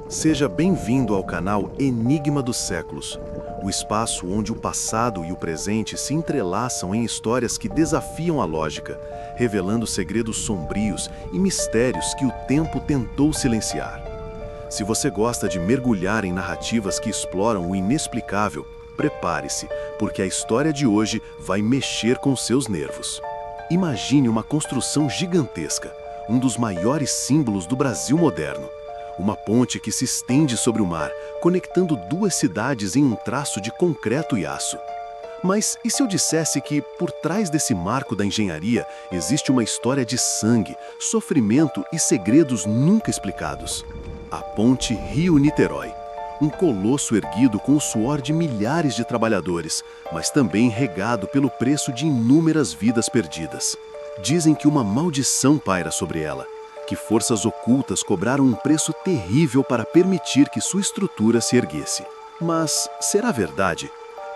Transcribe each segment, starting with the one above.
Seja bem-vindo ao canal Enigma dos Séculos, o espaço onde o passado e o presente se entrelaçam em histórias que desafiam a lógica, revelando segredos sombrios e mistérios que o tempo tentou silenciar. Se você gosta de mergulhar em narrativas que exploram o inexplicável, prepare-se, porque a história de hoje vai mexer com seus nervos. Imagine uma construção gigantesca, um dos maiores símbolos do Brasil moderno. Uma ponte que se estende sobre o mar, conectando duas cidades em um traço de concreto e aço. Mas e se eu dissesse que, por trás desse marco da engenharia, existe uma história de sangue, sofrimento e segredos nunca explicados? A Ponte Rio-Niterói. Um colosso erguido com o suor de milhares de trabalhadores, mas também regado pelo preço de inúmeras vidas perdidas. Dizem que uma maldição paira sobre ela, que forças ocultas cobraram um preço terrível para permitir que sua estrutura se erguesse. Mas será verdade?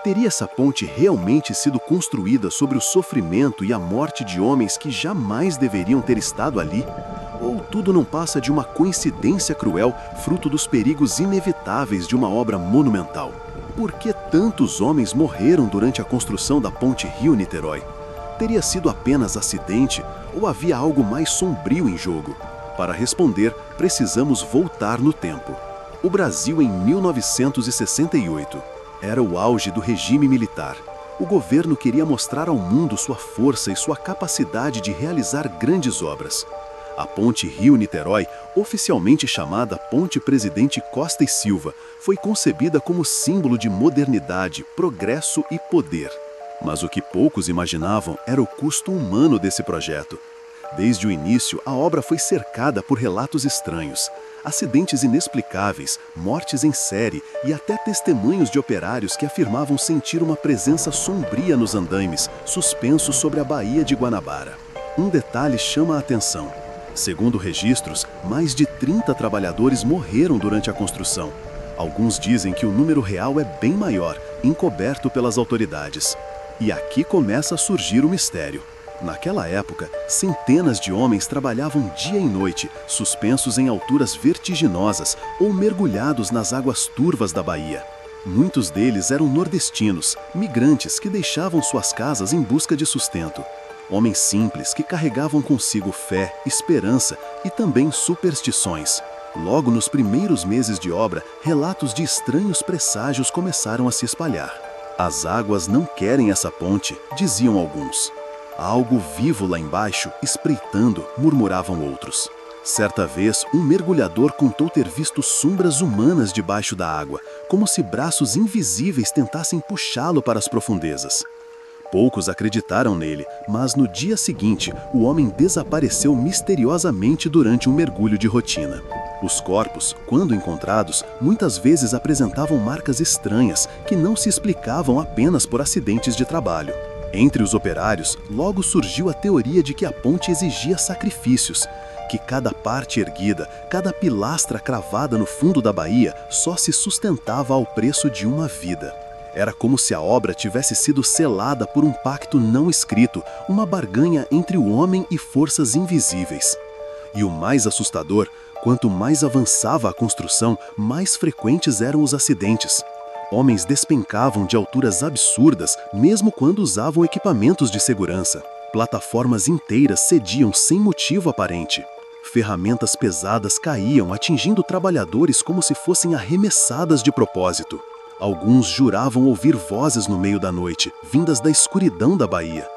Teria essa ponte realmente sido construída sobre o sofrimento e a morte de homens que jamais deveriam ter estado ali? Ou tudo não passa de uma coincidência cruel, fruto dos perigos inevitáveis de uma obra monumental? Por que tantos homens morreram durante a construção da Ponte Rio-Niterói? Teria sido apenas acidente ou havia algo mais sombrio em jogo? Para responder, precisamos voltar no tempo. O Brasil em 1968. Era o auge do regime militar. O governo queria mostrar ao mundo sua força e sua capacidade de realizar grandes obras. A Ponte Rio-Niterói, oficialmente chamada Ponte Presidente Costa e Silva, foi concebida como símbolo de modernidade, progresso e poder. Mas o que poucos imaginavam era o custo humano desse projeto. Desde o início, a obra foi cercada por relatos estranhos, acidentes inexplicáveis, mortes em série e até testemunhos de operários que afirmavam sentir uma presença sombria nos andaimes, suspensos sobre a Baía de Guanabara. Um detalhe chama a atenção. Segundo registros, mais de 30 trabalhadores morreram durante a construção. Alguns dizem que o número real é bem maior, encoberto pelas autoridades. E aqui começa a surgir o mistério. Naquela época, centenas de homens trabalhavam dia e noite, suspensos em alturas vertiginosas ou mergulhados nas águas turvas da Bahia. Muitos deles eram nordestinos, migrantes que deixavam suas casas em busca de sustento. Homens simples que carregavam consigo fé, esperança e também superstições. Logo nos primeiros meses de obra, relatos de estranhos presságios começaram a se espalhar. As águas não querem essa ponte, diziam alguns. Há algo vivo lá embaixo, espreitando, murmuravam outros. Certa vez, um mergulhador contou ter visto sombras humanas debaixo da água, como se braços invisíveis tentassem puxá-lo para as profundezas. Poucos acreditaram nele, mas no dia seguinte, o homem desapareceu misteriosamente durante um mergulho de rotina. Os corpos, quando encontrados, muitas vezes apresentavam marcas estranhas que não se explicavam apenas por acidentes de trabalho. Entre os operários, logo surgiu a teoria de que a ponte exigia sacrifícios, que cada parte erguida, cada pilastra cravada no fundo da baía só se sustentava ao preço de uma vida. Era como se a obra tivesse sido selada por um pacto não escrito, uma barganha entre o homem e forças invisíveis. E o mais assustador, quanto mais avançava a construção, mais frequentes eram os acidentes. Homens despencavam de alturas absurdas, mesmo quando usavam equipamentos de segurança. Plataformas inteiras cediam sem motivo aparente. Ferramentas pesadas caíam, atingindo trabalhadores como se fossem arremessadas de propósito. Alguns juravam ouvir vozes no meio da noite, vindas da escuridão da Bahia.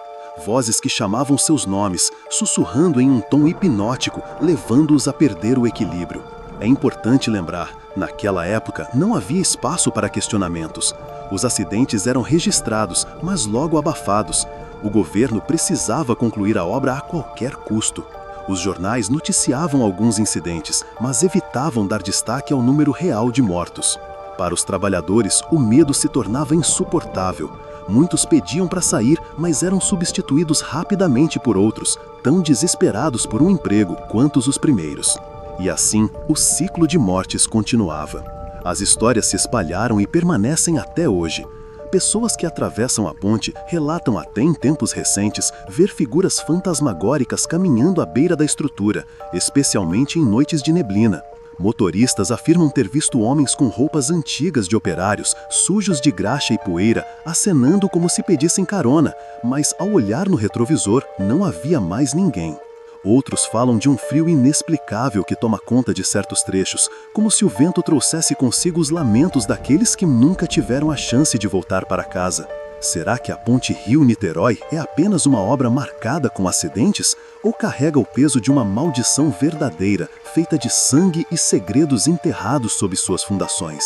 Vozes que chamavam seus nomes, sussurrando em um tom hipnótico, levando-os a perder o equilíbrio. É importante lembrar, naquela época não havia espaço para questionamentos. Os acidentes eram registrados, mas logo abafados. O governo precisava concluir a obra a qualquer custo. Os jornais noticiavam alguns incidentes, mas evitavam dar destaque ao número real de mortos. Para os trabalhadores, o medo se tornava insuportável. Muitos pediam para sair, mas eram substituídos rapidamente por outros, tão desesperados por um emprego quanto os primeiros. E assim, o ciclo de mortes continuava. As histórias se espalharam e permanecem até hoje. Pessoas que atravessam a ponte relatam até em tempos recentes ver figuras fantasmagóricas caminhando à beira da estrutura, especialmente em noites de neblina. Motoristas afirmam ter visto homens com roupas antigas de operários, sujos de graxa e poeira, acenando como se pedissem carona, mas ao olhar no retrovisor não havia mais ninguém. Outros falam de um frio inexplicável que toma conta de certos trechos, como se o vento trouxesse consigo os lamentos daqueles que nunca tiveram a chance de voltar para casa. Será que a ponte Rio-Niterói é apenas uma obra marcada com acidentes ou carrega o peso de uma maldição verdadeira, feita de sangue e segredos enterrados sob suas fundações?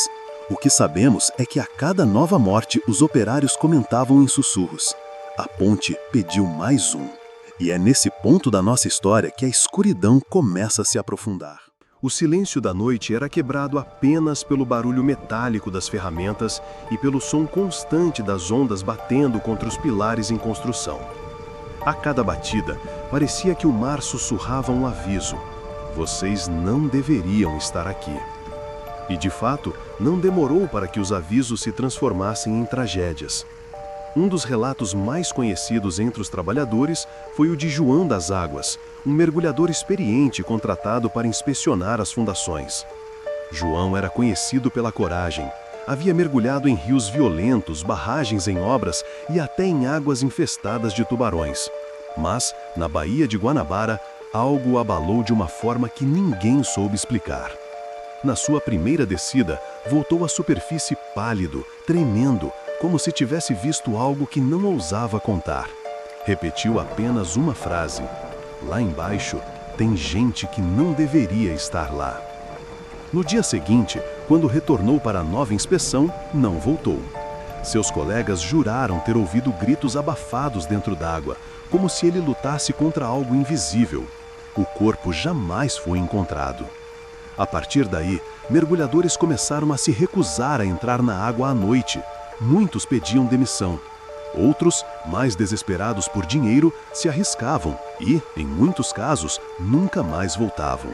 O que sabemos é que a cada nova morte os operários comentavam em sussurros: a ponte pediu mais um. E é nesse ponto da nossa história que a escuridão começa a se aprofundar. O silêncio da noite era quebrado apenas pelo barulho metálico das ferramentas e pelo som constante das ondas batendo contra os pilares em construção. A cada batida, parecia que o mar sussurrava um aviso: vocês não deveriam estar aqui. E de fato, não demorou para que os avisos se transformassem em tragédias. Um dos relatos mais conhecidos entre os trabalhadores foi o de João das Águas, um mergulhador experiente contratado para inspecionar as fundações. João era conhecido pela coragem. Havia mergulhado em rios violentos, barragens em obras e até em águas infestadas de tubarões. Mas, na Baía de Guanabara, algo o abalou de uma forma que ninguém soube explicar. Na sua primeira descida, voltou à superfície pálido, tremendo, como se tivesse visto algo que não ousava contar. Repetiu apenas uma frase: lá embaixo tem gente que não deveria estar lá. No dia seguinte, quando retornou para a nova inspeção, não voltou. Seus colegas juraram ter ouvido gritos abafados dentro d'água, como se ele lutasse contra algo invisível. O corpo jamais foi encontrado. A partir daí, mergulhadores começaram a se recusar a entrar na água à noite. Muitos pediam demissão. Outros, mais desesperados por dinheiro, se arriscavam e, em muitos casos, nunca mais voltavam.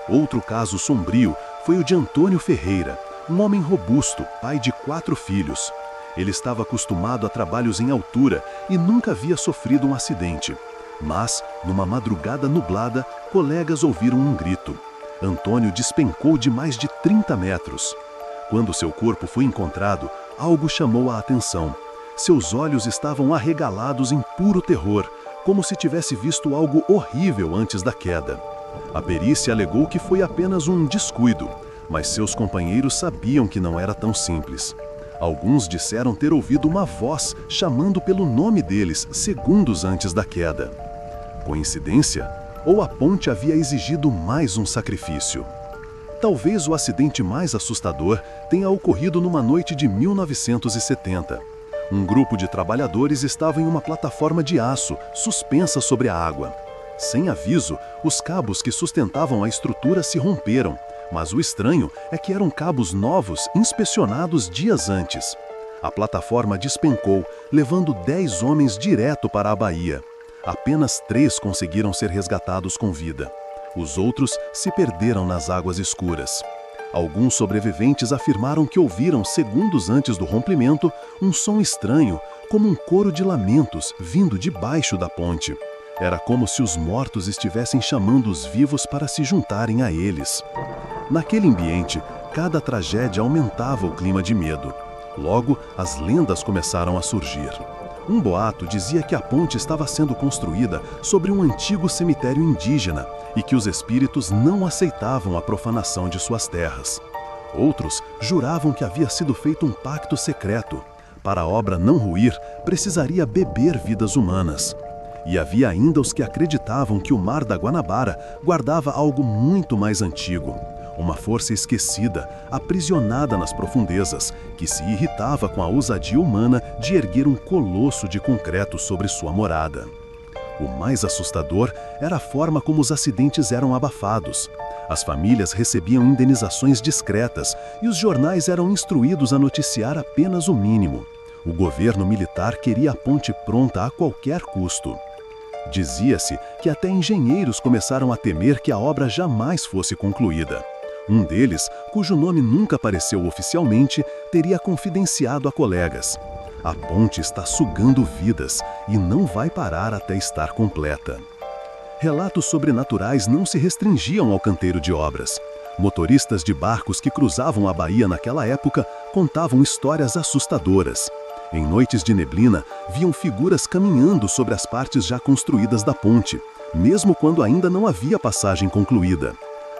Outro caso sombrio foi o de Antônio Ferreira, um homem robusto, pai de 4 filhos. Ele estava acostumado a trabalhos em altura e nunca havia sofrido um acidente. Mas, numa madrugada nublada, colegas ouviram um grito. Antônio despencou de mais de 30 metros. Quando seu corpo foi encontrado, algo chamou a atenção. Seus olhos estavam arregalados em puro terror, como se tivesse visto algo horrível antes da queda. A perícia alegou que foi apenas um descuido, mas seus companheiros sabiam que não era tão simples. Alguns disseram ter ouvido uma voz chamando pelo nome deles segundos antes da queda. Coincidência? Ou a ponte havia exigido mais um sacrifício? Talvez o acidente mais assustador tenha ocorrido numa noite de 1970. Um grupo de trabalhadores estava em uma plataforma de aço, suspensa sobre a água. Sem aviso, os cabos que sustentavam a estrutura se romperam, mas o estranho é que eram cabos novos inspecionados dias antes. A plataforma despencou, levando 10 homens direto para a baía. Apenas 3 conseguiram ser resgatados com vida. Os outros se perderam nas águas escuras. Alguns sobreviventes afirmaram que ouviram, segundos antes do rompimento, um som estranho, como um coro de lamentos vindo de baixo da ponte. Era como se os mortos estivessem chamando os vivos para se juntarem a eles. Naquele ambiente, cada tragédia aumentava o clima de medo. Logo, as lendas começaram a surgir. Um boato dizia que a ponte estava sendo construída sobre um antigo cemitério indígena e que os espíritos não aceitavam a profanação de suas terras. Outros juravam que havia sido feito um pacto secreto. Para a obra não ruir, precisaria beber vidas humanas. E havia ainda os que acreditavam que o Mar da Guanabara guardava algo muito mais antigo. Uma força esquecida, aprisionada nas profundezas, que se irritava com a ousadia humana de erguer um colosso de concreto sobre sua morada. O mais assustador era a forma como os acidentes eram abafados. As famílias recebiam indenizações discretas e os jornais eram instruídos a noticiar apenas o mínimo. O governo militar queria a ponte pronta a qualquer custo. Dizia-se que até engenheiros começaram a temer que a obra jamais fosse concluída. Um deles, cujo nome nunca apareceu oficialmente, teria confidenciado a colegas: a ponte está sugando vidas e não vai parar até estar completa. Relatos sobrenaturais não se restringiam ao canteiro de obras. Motoristas de barcos que cruzavam a baía naquela época contavam histórias assustadoras. Em noites de neblina, viam figuras caminhando sobre as partes já construídas da ponte, mesmo quando ainda não havia passagem concluída.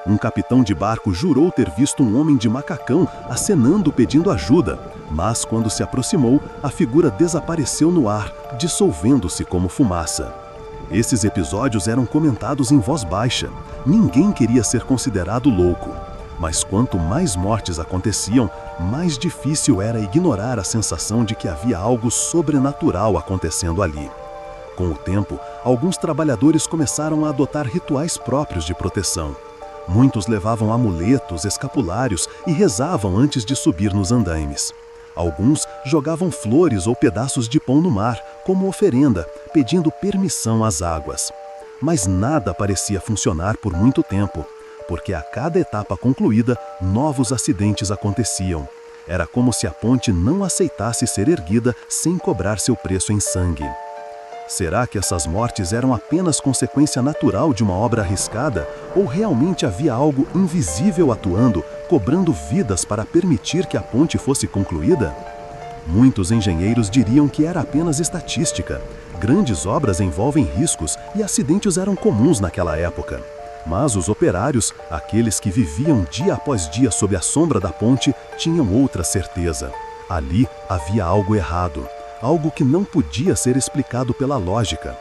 Um capitão de barco jurou ter visto um homem de macacão acenando pedindo ajuda, mas quando se aproximou, a figura desapareceu no ar, dissolvendo-se como fumaça. Esses episódios eram comentados em voz baixa. Ninguém queria ser considerado louco. Mas quanto mais mortes aconteciam, mais difícil era ignorar a sensação de que havia algo sobrenatural acontecendo ali. Com o tempo, alguns trabalhadores começaram a adotar rituais próprios de proteção. Muitos levavam amuletos, escapulários e rezavam antes de subir nos andaimes. Alguns jogavam flores ou pedaços de pão no mar, como oferenda, pedindo permissão às águas. Mas nada parecia funcionar por muito tempo, porque a cada etapa concluída, novos acidentes aconteciam. Era como se a ponte não aceitasse ser erguida sem cobrar seu preço em sangue. Será que essas mortes eram apenas consequência natural de uma obra arriscada, ou realmente havia algo invisível atuando, cobrando vidas para permitir que a ponte fosse concluída? Muitos engenheiros diriam que era apenas estatística. Grandes obras envolvem riscos e acidentes eram comuns naquela época. Mas os operários, aqueles que viviam dia após dia sob a sombra da ponte, tinham outra certeza. Ali havia algo errado. Algo que não podia ser explicado pela lógica.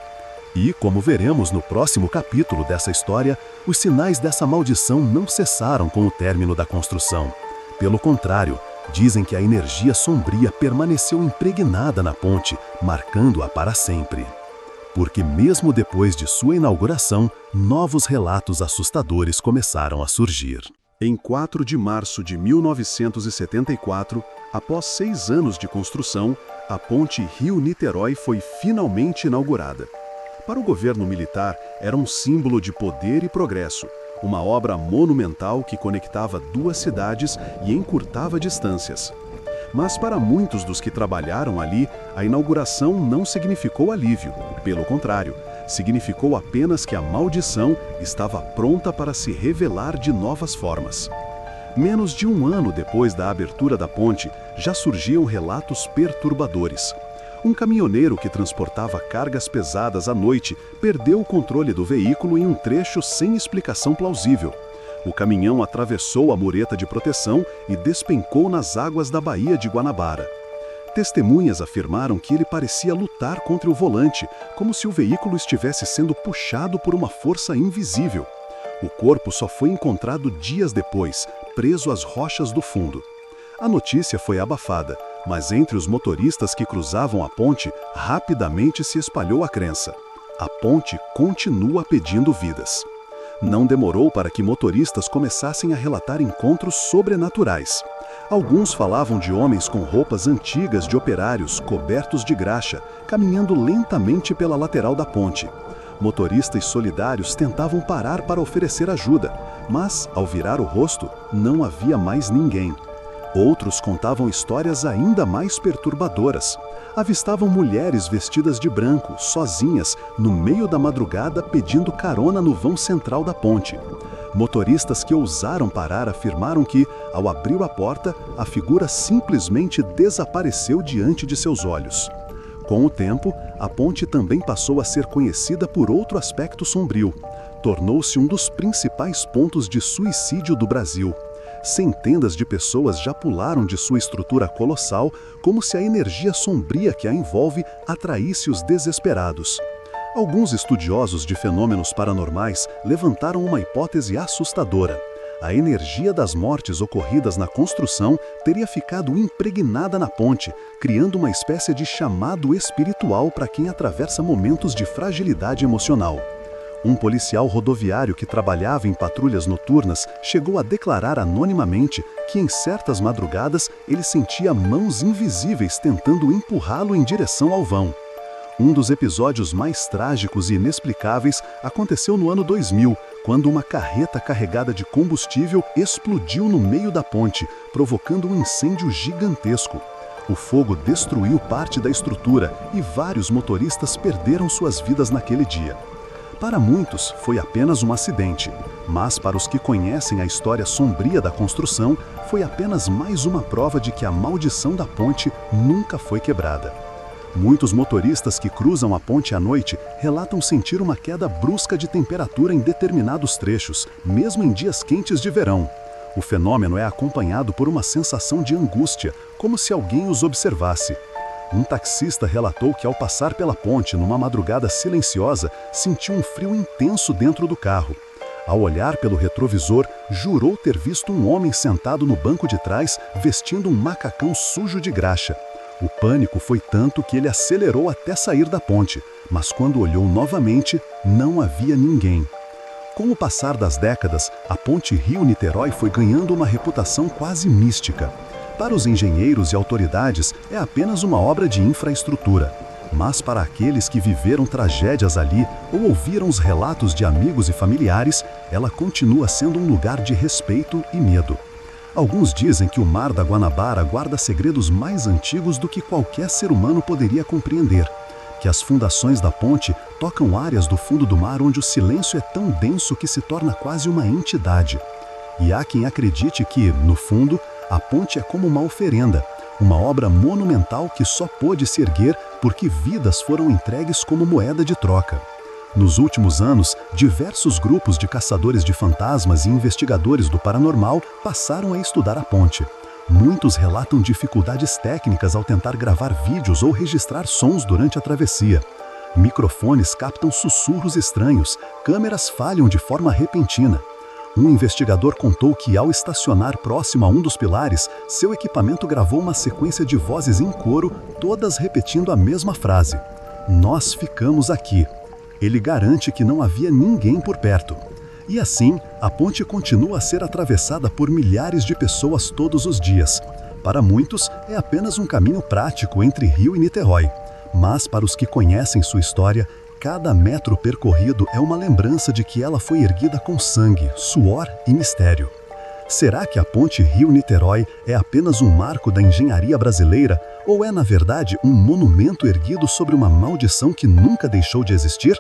E, como veremos no próximo capítulo dessa história, os sinais dessa maldição não cessaram com o término da construção. Pelo contrário, dizem que a energia sombria permaneceu impregnada na ponte, marcando-a para sempre. Porque mesmo depois de sua inauguração, novos relatos assustadores começaram a surgir. Em 4 de março de 1974, após 6 anos de construção, a ponte Rio-Niterói foi finalmente inaugurada. Para o governo militar, era um símbolo de poder e progresso, uma obra monumental que conectava duas cidades e encurtava distâncias. Mas para muitos dos que trabalharam ali, a inauguração não significou alívio. Pelo contrário, significou apenas que a maldição estava pronta para se revelar de novas formas. Menos de um ano depois da abertura da ponte, já surgiam relatos perturbadores. Um caminhoneiro que transportava cargas pesadas à noite perdeu o controle do veículo em um trecho sem explicação plausível. O caminhão atravessou a mureta de proteção e despencou nas águas da Baía de Guanabara. Testemunhas afirmaram que ele parecia lutar contra o volante, como se o veículo estivesse sendo puxado por uma força invisível. O corpo só foi encontrado dias depois, preso às rochas do fundo. A notícia foi abafada, mas entre os motoristas que cruzavam a ponte, rapidamente se espalhou a crença. A ponte continua pedindo vidas. Não demorou para que motoristas começassem a relatar encontros sobrenaturais. Alguns falavam de homens com roupas antigas de operários, cobertos de graxa, caminhando lentamente pela lateral da ponte. Motoristas solidários tentavam parar para oferecer ajuda, mas, ao virar o rosto, não havia mais ninguém. Outros contavam histórias ainda mais perturbadoras. Avistavam mulheres vestidas de branco, sozinhas, no meio da madrugada pedindo carona no vão central da ponte. Motoristas que ousaram parar afirmaram que, ao abrir a porta, a figura simplesmente desapareceu diante de seus olhos. Com o tempo, a ponte também passou a ser conhecida por outro aspecto sombrio. Tornou-se um dos principais pontos de suicídio do Brasil. Centenas de pessoas já pularam de sua estrutura colossal, como se a energia sombria que a envolve atraísse os desesperados. Alguns estudiosos de fenômenos paranormais levantaram uma hipótese assustadora. A energia das mortes ocorridas na construção teria ficado impregnada na ponte, criando uma espécie de chamado espiritual para quem atravessa momentos de fragilidade emocional. Um policial rodoviário que trabalhava em patrulhas noturnas chegou a declarar anonimamente que em certas madrugadas ele sentia mãos invisíveis tentando empurrá-lo em direção ao vão. Um dos episódios mais trágicos e inexplicáveis aconteceu no ano 2000, quando uma carreta carregada de combustível explodiu no meio da ponte, provocando um incêndio gigantesco. O fogo destruiu parte da estrutura e vários motoristas perderam suas vidas naquele dia. Para muitos, foi apenas um acidente, mas para os que conhecem a história sombria da construção, foi apenas mais uma prova de que a maldição da ponte nunca foi quebrada. Muitos motoristas que cruzam a ponte à noite relatam sentir uma queda brusca de temperatura em determinados trechos, mesmo em dias quentes de verão. O fenômeno é acompanhado por uma sensação de angústia, como se alguém os observasse. Um taxista relatou que ao passar pela ponte numa madrugada silenciosa, sentiu um frio intenso dentro do carro. Ao olhar pelo retrovisor, jurou ter visto um homem sentado no banco de trás, vestindo um macacão sujo de graxa. O pânico foi tanto que ele acelerou até sair da ponte, mas quando olhou novamente, não havia ninguém. Com o passar das décadas, a ponte Rio-Niterói foi ganhando uma reputação quase mística. Para os engenheiros e autoridades, é apenas uma obra de infraestrutura. Mas para aqueles que viveram tragédias ali ou ouviram os relatos de amigos e familiares, ela continua sendo um lugar de respeito e medo. Alguns dizem que o Mar da Guanabara guarda segredos mais antigos do que qualquer ser humano poderia compreender. Que as fundações da ponte tocam áreas do fundo do mar onde o silêncio é tão denso que se torna quase uma entidade. E há quem acredite que, no fundo, a ponte é como uma oferenda, uma obra monumental que só pôde se erguer porque vidas foram entregues como moeda de troca. Nos últimos anos, diversos grupos de caçadores de fantasmas e investigadores do paranormal passaram a estudar a ponte. Muitos relatam dificuldades técnicas ao tentar gravar vídeos ou registrar sons durante a travessia. Microfones captam sussurros estranhos, câmeras falham de forma repentina. Um investigador contou que, ao estacionar próximo a um dos pilares, seu equipamento gravou uma sequência de vozes em coro, todas repetindo a mesma frase: "Nós ficamos aqui." Ele garante que não havia ninguém por perto. E assim, a ponte continua a ser atravessada por milhares de pessoas todos os dias. Para muitos, é apenas um caminho prático entre Rio e Niterói. Mas para os que conhecem sua história, cada metro percorrido é uma lembrança de que ela foi erguida com sangue, suor e mistério. Será que a ponte Rio-Niterói é apenas um marco da engenharia brasileira ou é, na verdade, um monumento erguido sobre uma maldição que nunca deixou de existir?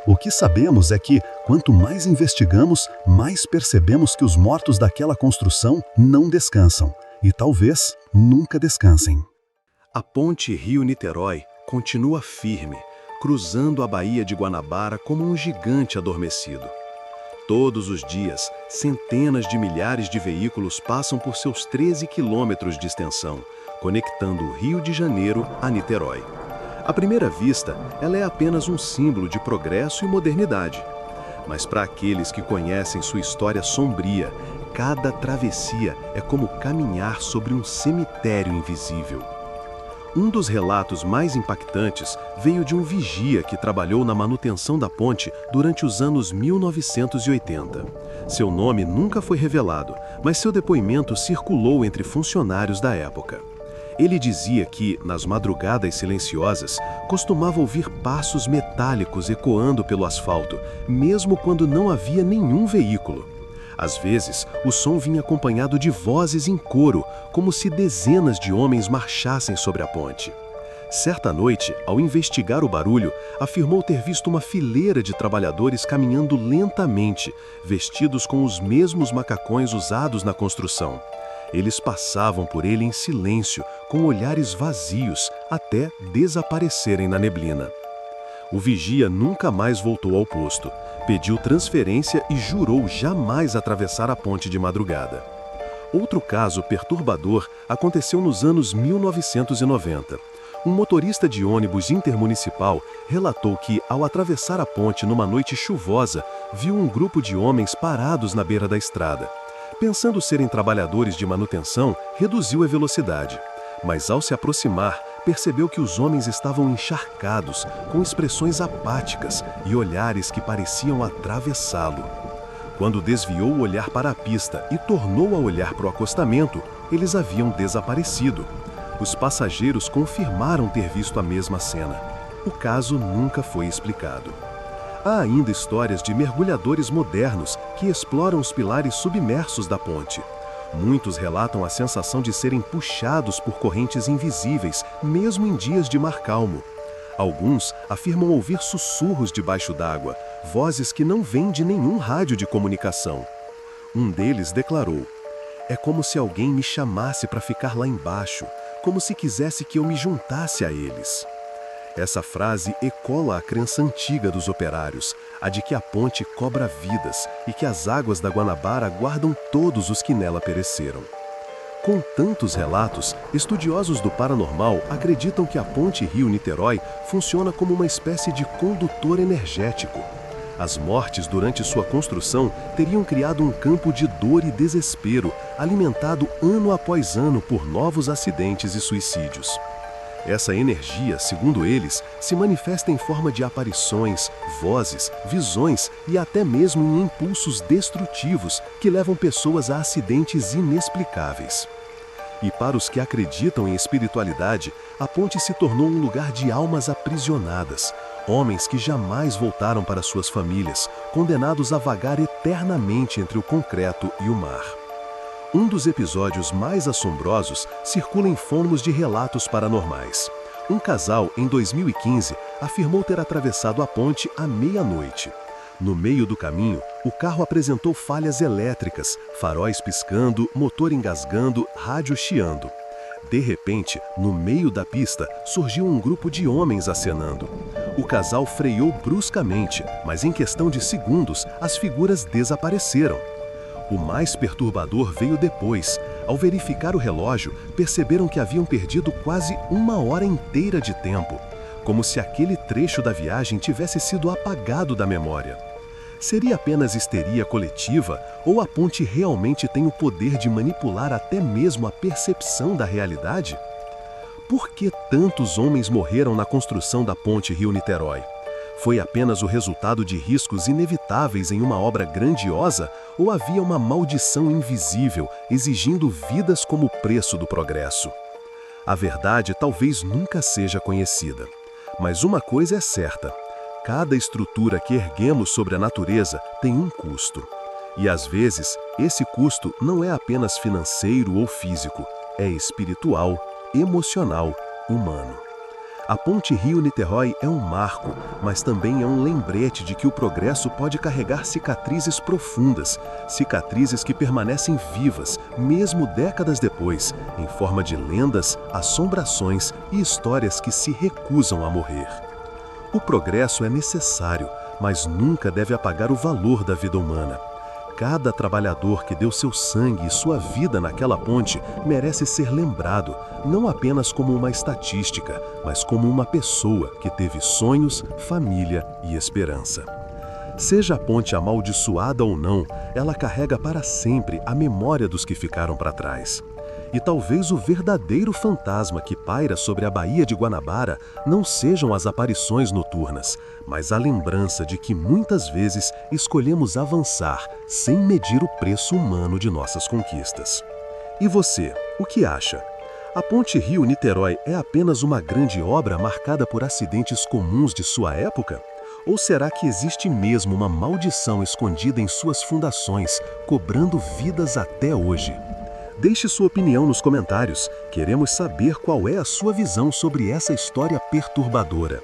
O que sabemos é que, quanto mais investigamos, mais percebemos que os mortos daquela construção não descansam e talvez nunca descansem. A ponte Rio-Niterói continua firme, cruzando a Baía de Guanabara como um gigante adormecido. Todos os dias, centenas de milhares de veículos passam por seus 13 quilômetros de extensão, conectando o Rio de Janeiro a Niterói. À primeira vista, ela é apenas um símbolo de progresso e modernidade. Mas para aqueles que conhecem sua história sombria, cada travessia é como caminhar sobre um cemitério invisível. Um dos relatos mais impactantes veio de um vigia que trabalhou na manutenção da ponte durante os anos 1980. Seu nome nunca foi revelado, mas seu depoimento circulou entre funcionários da época. Ele dizia que, nas madrugadas silenciosas, costumava ouvir passos metálicos ecoando pelo asfalto, mesmo quando não havia nenhum veículo. Às vezes, o som vinha acompanhado de vozes em coro, como se dezenas de homens marchassem sobre a ponte. Certa noite, ao investigar o barulho, afirmou ter visto uma fileira de trabalhadores caminhando lentamente, vestidos com os mesmos macacões usados na construção. Eles passavam por ele em silêncio, com olhares vazios, até desaparecerem na neblina. O vigia nunca mais voltou ao posto, pediu transferência e jurou jamais atravessar a ponte de madrugada. Outro caso perturbador aconteceu nos anos 1990. Um motorista de ônibus intermunicipal relatou que, ao atravessar a ponte numa noite chuvosa, viu um grupo de homens parados na beira da estrada. Pensando serem trabalhadores de manutenção, reduziu a velocidade. Mas ao se aproximar, percebeu que os homens estavam encharcados, com expressões apáticas e olhares que pareciam atravessá-lo. Quando desviou o olhar para a pista e tornou a olhar para o acostamento, eles haviam desaparecido. Os passageiros confirmaram ter visto a mesma cena. O caso nunca foi explicado. Há ainda histórias de mergulhadores modernos que exploram os pilares submersos da ponte. Muitos relatam a sensação de serem puxados por correntes invisíveis, mesmo em dias de mar calmo. Alguns afirmam ouvir sussurros debaixo d'água, vozes que não vêm de nenhum rádio de comunicação. Um deles declarou: "É como se alguém me chamasse para ficar lá embaixo, como se quisesse que eu me juntasse a eles." Essa frase ecoa a crença antiga dos operários, a de que a ponte cobra vidas e que as águas da Guanabara guardam todos os que nela pereceram. Com tantos relatos, estudiosos do paranormal acreditam que a ponte Rio-Niterói funciona como uma espécie de condutor energético. As mortes durante sua construção teriam criado um campo de dor e desespero, alimentado ano após ano por novos acidentes e suicídios. Essa energia, segundo eles, se manifesta em forma de aparições, vozes, visões e até mesmo em impulsos destrutivos que levam pessoas a acidentes inexplicáveis. E para os que acreditam em espiritualidade, a ponte se tornou um lugar de almas aprisionadas, homens que jamais voltaram para suas famílias, condenados a vagar eternamente entre o concreto e o mar. Um dos episódios mais assombrosos circula em fóruns de relatos paranormais. Um casal, em 2015, afirmou ter atravessado a ponte à meia-noite. No meio do caminho, o carro apresentou falhas elétricas, faróis piscando, motor engasgando, rádio chiando. De repente, no meio da pista, surgiu um grupo de homens acenando. O casal freou bruscamente, mas em questão de segundos, as figuras desapareceram. O mais perturbador veio depois. Ao verificar o relógio, perceberam que haviam perdido quase uma hora inteira de tempo, como se aquele trecho da viagem tivesse sido apagado da memória. Seria apenas histeria coletiva ou a ponte realmente tem o poder de manipular até mesmo a percepção da realidade? Por que tantos homens morreram na construção da ponte Rio-Niterói? Foi apenas o resultado de riscos inevitáveis em uma obra grandiosa ou havia uma maldição invisível exigindo vidas como preço do progresso? A verdade talvez nunca seja conhecida. Mas uma coisa é certa: cada estrutura que erguemos sobre a natureza tem um custo. E às vezes, esse custo não é apenas financeiro ou físico, é espiritual, emocional, humano. A ponte Rio-Niterói é um marco, mas também é um lembrete de que o progresso pode carregar cicatrizes profundas, cicatrizes que permanecem vivas, mesmo décadas depois, em forma de lendas, assombrações e histórias que se recusam a morrer. O progresso é necessário, mas nunca deve apagar o valor da vida humana. Cada trabalhador que deu seu sangue e sua vida naquela ponte merece ser lembrado, não apenas como uma estatística, mas como uma pessoa que teve sonhos, família e esperança. Seja a ponte amaldiçoada ou não, ela carrega para sempre a memória dos que ficaram para trás. E talvez o verdadeiro fantasma que paira sobre a Baía de Guanabara não sejam as aparições noturnas, mas a lembrança de que muitas vezes escolhemos avançar sem medir o preço humano de nossas conquistas. E você, o que acha? A ponte Rio-Niterói é apenas uma grande obra marcada por acidentes comuns de sua época? Ou será que existe mesmo uma maldição escondida em suas fundações, cobrando vidas até hoje? Deixe sua opinião nos comentários. Queremos saber qual é a sua visão sobre essa história perturbadora.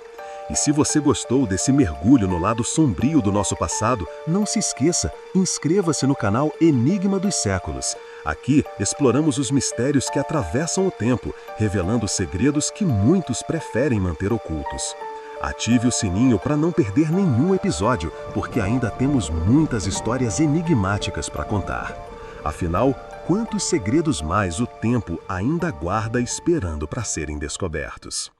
E se você gostou desse mergulho no lado sombrio do nosso passado, não se esqueça, inscreva-se no canal Enigma dos Séculos. Aqui exploramos os mistérios que atravessam o tempo, revelando segredos que muitos preferem manter ocultos. Ative o sininho para não perder nenhum episódio, porque ainda temos muitas histórias enigmáticas para contar. Afinal, quantos segredos mais o tempo ainda guarda esperando para serem descobertos?